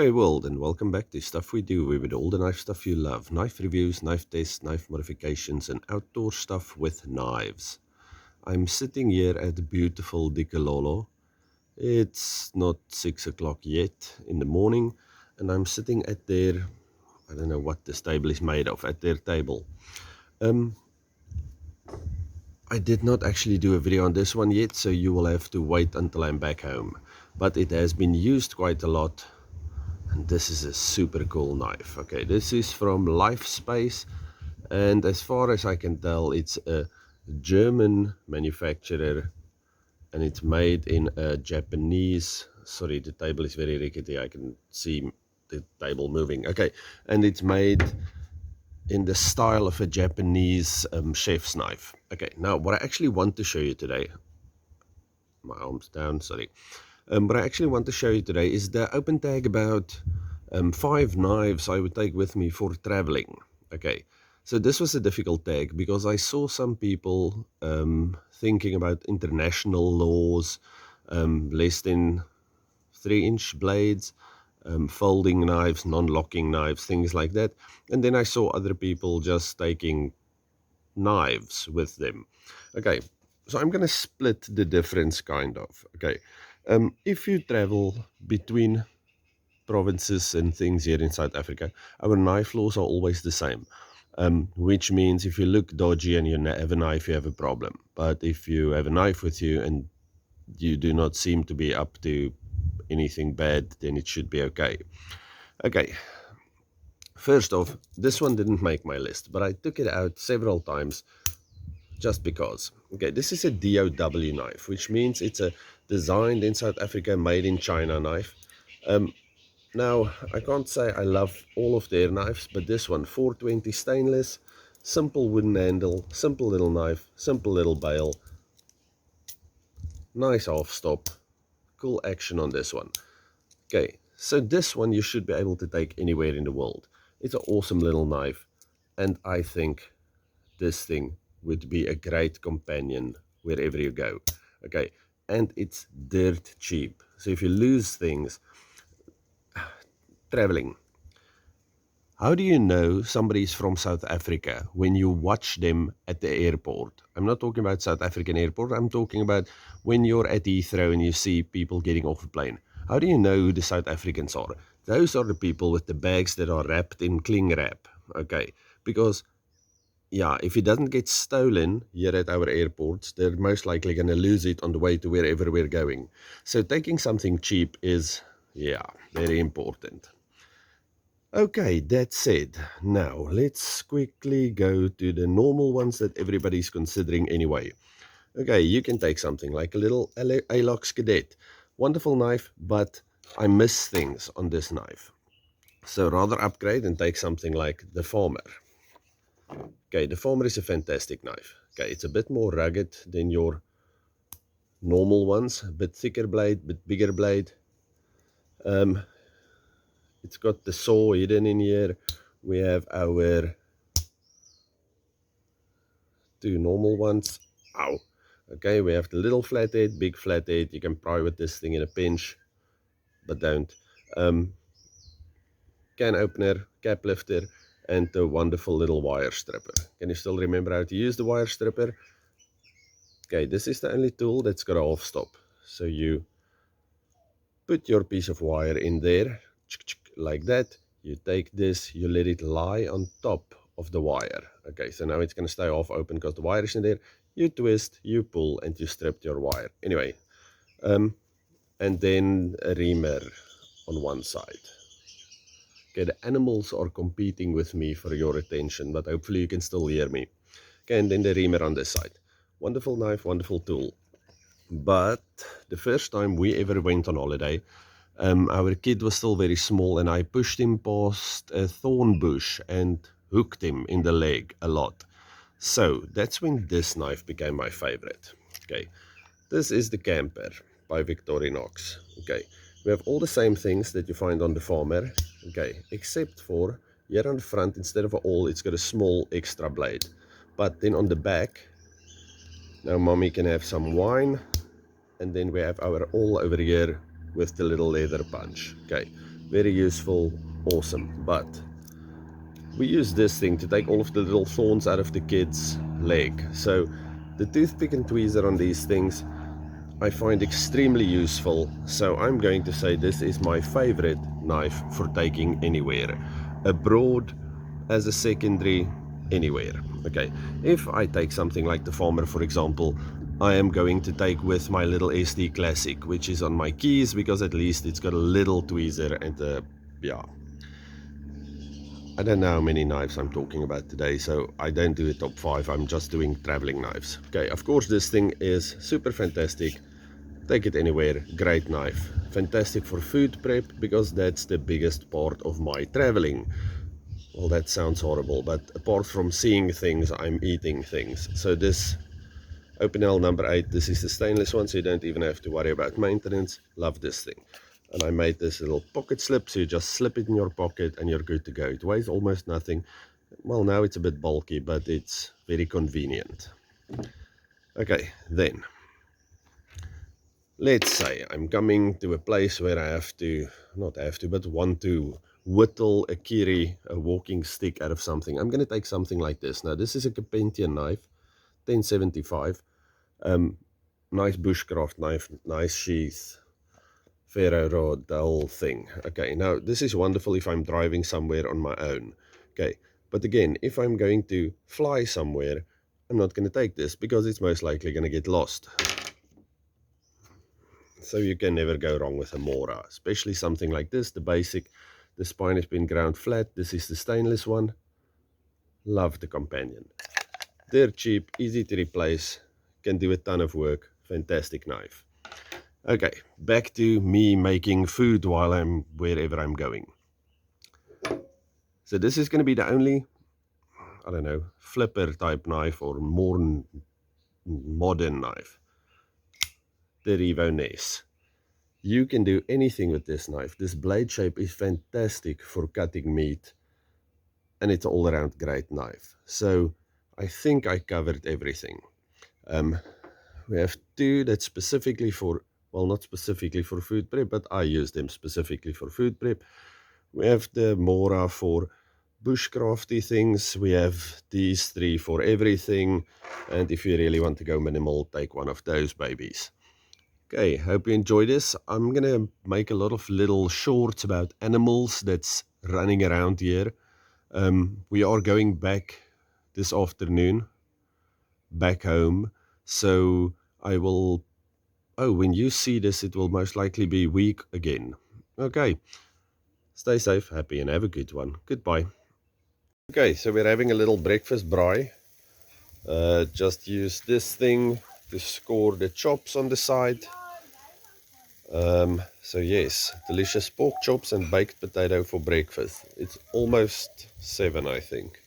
G'day world and welcome back to Stuff We Do, where we do all the knife stuff you love. Knife reviews, knife tests, knife modifications and outdoor stuff with knives. I'm sitting here at beautiful Dikololo. It's not 6 o'clock yet in the morning and I'm sitting at their, I don't know what this table is made of, at their table. I did not actually do a video on this one yet, so you will have to wait until I'm back home. But it has been used quite a lot. And this is a super cool knife. Okay, this is from Lifespace, and as far as I can tell, it's a German manufacturer, and it's made in a Japanese. Sorry, the table is very rickety. I can see the table moving. Okay, and it's made in the style of a Japanese chef's knife. Okay, now what I actually want to show you today, my arm's down, sorry. What I actually want to show you today is the open tag about 5 knives I would take with me for traveling. Okay, so this was a difficult tag because I saw some people thinking about international laws, less than 3-inch blades, folding knives, non-locking knives, things like that. And then I saw other people just taking knives with them. Okay, so I'm going to split the difference kind of. Okay. If you travel between provinces and things here in South Africa, our knife laws are always the same, which means if you look dodgy and you have a knife, you have a problem. But if you have a knife with you and you do not seem to be up to anything bad, then it should be okay. Okay, first off, this one didn't make my list, but I took it out several times just because. Okay, this is a DOW knife, which means it's a designed in South Africa, made in China knife. Now, I can't say I love all of their knives, but this one, 420 stainless, simple wooden handle, simple little knife, simple little bail, nice half stop, cool action on this one. Okay, so this one you should be able to take anywhere in the world. It's an awesome little knife, and I think this thing would be a great companion wherever you go. Okay, and it's dirt cheap. So if you lose things traveling, how do you know somebody's from South Africa when you watch them at the airport? I'm not talking about South African airport. I'm talking about when you're at Heathrow and you see people getting off a plane. How do you know who the South Africans are? Those are the people with the bags that are wrapped in cling wrap. Okay, because yeah, if it doesn't get stolen here at our airports, they're most likely going to lose it on the way to wherever we're going. So taking something cheap is, yeah, very important. Okay, that said, now let's quickly go to the normal ones that everybody's considering anyway. Okay, you can take something like a little alox cadet. Wonderful knife, but I miss things on this knife. So rather upgrade and take something like the Farmer. Okay, the Farmer is a fantastic knife. Okay, it's a bit more rugged than your normal ones, a bit thicker blade, bit bigger blade. It's got the saw hidden in here. We have our 2 normal ones. Ow. Okay, we have the little flathead, big flathead. You can pry with this thing in a pinch, but don't. Can opener, cap lifter, and the wonderful little wire stripper. Can you still remember how to use the wire stripper? Okay, this is the only tool that's got a half stop. So you put your piece of wire in there, like that. You take this, you let it lie on top of the wire. Okay, so now it's going to stay half open because the wire is in there. You twist, you pull, and you strip your wire. Anyway, and then a reamer on one side. Okay, the animals are competing with me for your attention, but hopefully you can still hear me. Okay, and then the reamer on this side. Wonderful knife, wonderful tool. But the first time we ever went on holiday, our kid was still very small and I pushed him past a thorn bush and hooked him in the leg a lot. So that's when this knife became my favorite. Okay, this is the Camper by Victorinox. Okay, we have all the same things that you find on the Farmer. Okay, except for here on the front, instead of an awl, it's got a small extra blade. But then on the back, now mommy can have some wine. And then we have our awl over here with the little leather punch. Okay, very useful, awesome. But we use this thing to take all of the little thorns out of the kid's leg. So the toothpick and tweezer on these things I find extremely useful, so I'm going to say this is my favorite knife for taking anywhere, abroad, as a secondary, anywhere. Okay, if I take something like the Farmer, for example, I am going to take with my little SD Classic, which is on my keys, because at least it's got a little tweezer and yeah. I don't know how many knives I'm talking about today, so I don't do a top 5, I'm just doing traveling knives. Okay, of course this thing is super fantastic. Take it anywhere, great knife. Fantastic for food prep, because that's the biggest part of my traveling. Well, that sounds horrible, but apart from seeing things, I'm eating things. So this Opinel number 8, this is the stainless one, so you don't even have to worry about maintenance. Love this thing. And I made this little pocket slip, so you just slip it in your pocket and you're good to go. It weighs almost nothing. Well, now it's a bit bulky, but it's very convenient. Okay, then let's say I'm coming to a place where I have to, not have to, but want to whittle a kiri, a walking stick out of something. I'm going to take something like this. Now, this is a Carpentier knife, 1075. Nice bushcraft knife, nice sheath, ferro rod, the whole thing. Okay, now this is wonderful if I'm driving somewhere on my own. Okay, but again, if I'm going to fly somewhere, I'm not going to take this, because it's most likely going to get lost. So you can never go wrong with a mora, especially something like this, the basic. The spine has been ground flat. This is the stainless one. Love the companion. They're cheap, easy to replace, can do a ton of work. Fantastic knife. Okay, back to me making food while I'm wherever I'm going. So this is going to be the only, I don't know, flipper type knife or more modern knife. The Revo Ness. You can do anything with this knife. This blade shape is fantastic for cutting meat, and it's an all-around great knife. So I think I covered everything. We have two that's specifically for, well, not specifically for food prep, but I use them specifically for food prep. We have the mora for bushcrafty things. We have these 3 for everything. And if you really want to go minimal, take one of those babies. Okay, hope you enjoy this. I'm going to make a lot of little shorts about animals that's running around here. We are going back this afternoon, back home. So I will, oh, when you see this, it will most likely be week again. Okay, stay safe, happy, and have a good one. Goodbye. Okay, so we're having a little breakfast braai. Just use this thing to score the chops on the side. So yes, delicious pork chops and baked potato for breakfast. It's almost 7, I think.